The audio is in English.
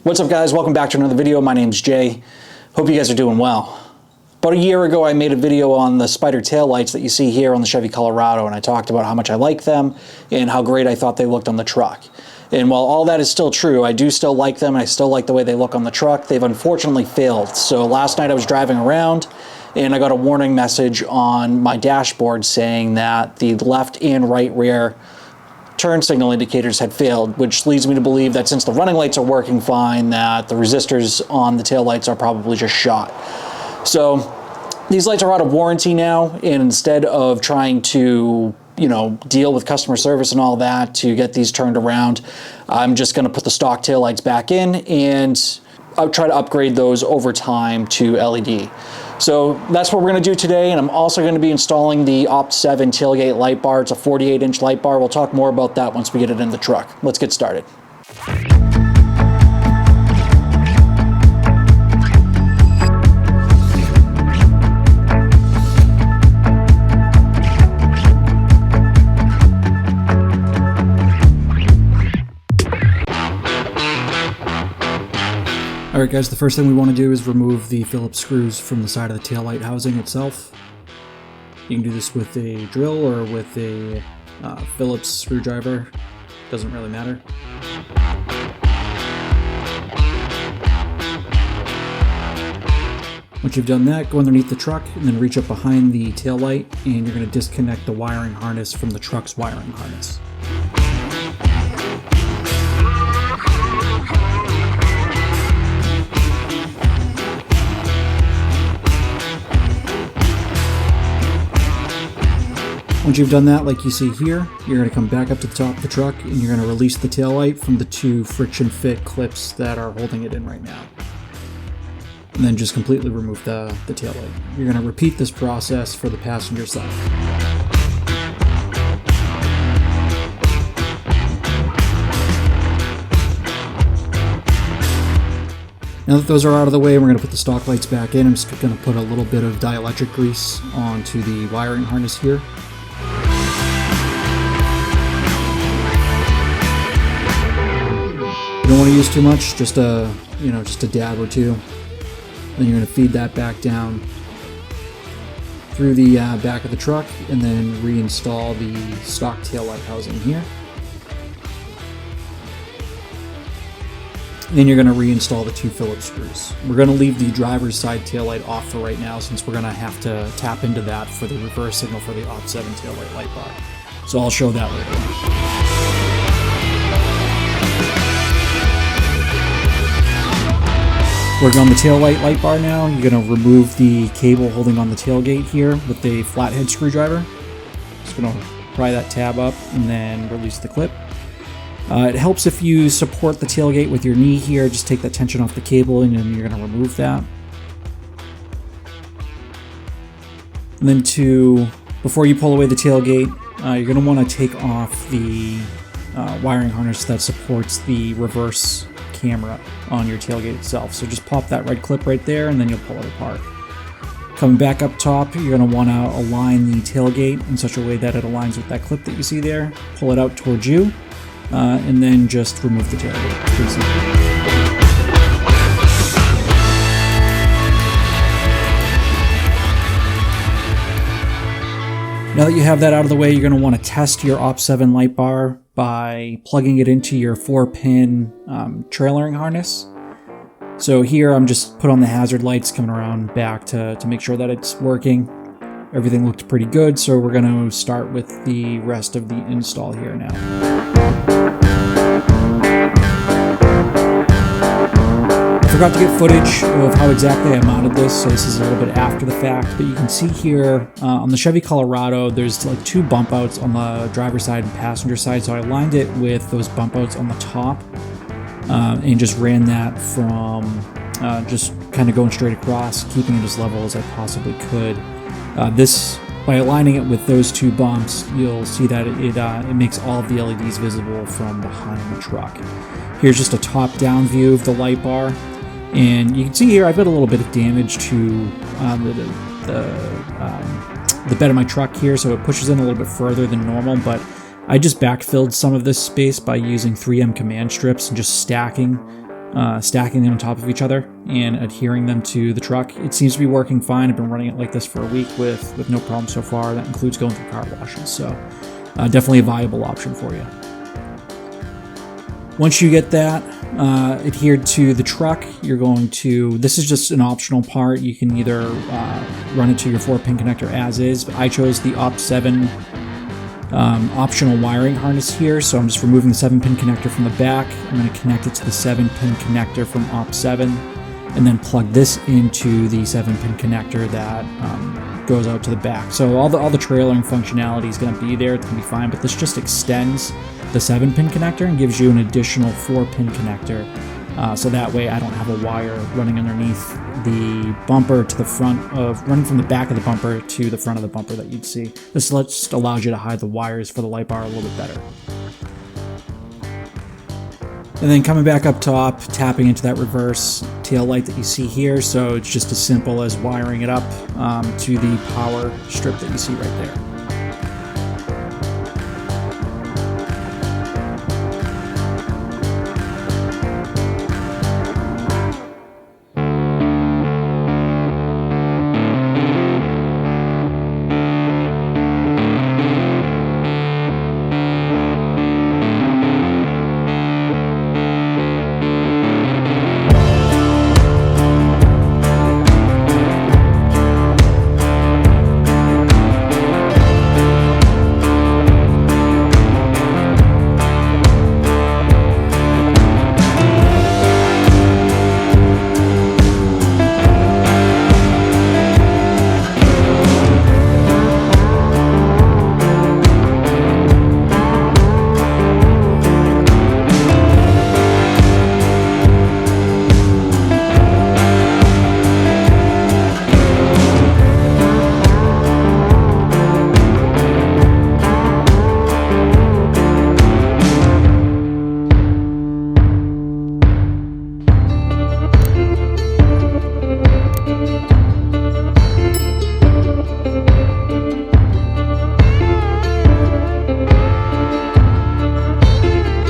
What's up guys, welcome back to another video. My name's Jay. Hope you guys are doing well. About a year ago I made a video on the SPYDER taillights that you see here on the Chevy Colorado, and I talked about how much I like them and how great I thought they looked on the truck. And while all that is still true, I do still like them and I still like the way they look on the truck. They've unfortunately failed. So last night I was driving around and I got a warning message on my dashboard saying that the left and right rear turn signal indicators had failed, which leads me to believe that since the running lights are working fine, that the resistors on the tail lights are probably just shot. So these lights are out of warranty now, and instead of trying to, deal with customer service and all that to get these turned around, I'm just going to put the stock tail lights back in and I'll try to upgrade those over time to LED. So that's what we're going to do today, and I'm also going to be installing the OPT7 tailgate light bar. It's a 48-inch light bar. We'll talk more about that once we get it in the truck. Let's get started. Alright guys, the first thing we want to do is remove the Phillips screws from the side of the taillight housing itself. You can do this with a drill or with a Phillips screwdriver, doesn't really matter. Once you've done that, go underneath the truck and then reach up behind the taillight, and you're going to disconnect the wiring harness from the truck's wiring harness. Once you've done that, like you see here, you're going to come back up to the top of the truck and you're going to release the taillight from the two friction fit clips that are holding it in right now. And then just completely remove the taillight. You're going to repeat this process for the passenger side. Now that those are out of the way, we're going to put the stock lights back in. I'm just going to put a little bit of dielectric grease onto the wiring harness here. You don't want to use too much, just a dab or two. Then you're going to feed that back down through the back of the truck and then reinstall the stock taillight housing here. Then you're going to reinstall the two Phillips screws. We're going to leave the driver's side taillight off for right now since we're going to have to tap into that for the reverse signal for the OPT7 taillight light bar. So I'll show that later. Working on the taillight light bar now, you're going to remove the cable holding on the tailgate here with a flathead screwdriver. Just going to pry that tab up and then release the clip. It helps if you support the tailgate with your knee here. Just take that tension off the cable and then you're going to remove that. And then before you pull away the tailgate, you're going to want to take off the wiring harness that supports the reverse camera on your tailgate itself. So just pop that red clip right there and then you'll pull it apart. Coming back up top, you're going to want to align the tailgate in such a way that it aligns with that clip that you see there. Pull it out towards you and then just remove the tailgate. Now that you have that out of the way, you're going to want to test your OPT7 light bar by plugging it into your 4-pin trailering harness. So here I'm just put on the hazard lights coming around back to make sure that it's working. Everything looked pretty good, so we're going to start with the rest of the install here now. I forgot to get footage of how exactly I mounted this, so this is a little bit after the fact, but you can see here on the Chevy Colorado there's like two bump outs on the driver's side and passenger side, so I aligned it with those bump outs on the top and just ran that from just kind of going straight across, keeping it as level as I possibly could. By aligning it with those two bumps, you'll see that it makes all of the LEDs visible from behind the truck. Here's just a top-down view of the light bar. And you can see here I've got a little bit of damage to the bed of my truck here, so it pushes in a little bit further than normal, but I just backfilled some of this space by using 3M command strips and just stacking stacking them on top of each other and adhering them to the truck. It seems to be working fine. I've been running it like this for a week with no problem so far. That includes going through car washes, so definitely a viable option for you. Once you get that adhered to the truck, you're going to, this is just an optional part. You can either run it to your 4-pin connector as is, but I chose the OPT7 optional wiring harness here, so I'm just removing the 7-pin connector from the back. I'm going to connect it to the 7-pin connector from OPT7, and then plug this into the 7-pin connector that goes out to the back. So all the trailering functionality is going to be there. It's going to be fine, but this just extends the 7-pin connector and gives you an additional 4-pin connector. So that way I don't have a wire running underneath the bumper to the front of, running from the back of the bumper to the front of the bumper that you'd see. This just allows you to hide the wires for the light bar a little bit better. And then coming back up top, tapping into that reverse tail light that you see here. So it's just as simple as wiring it up to the power strip that you see right there.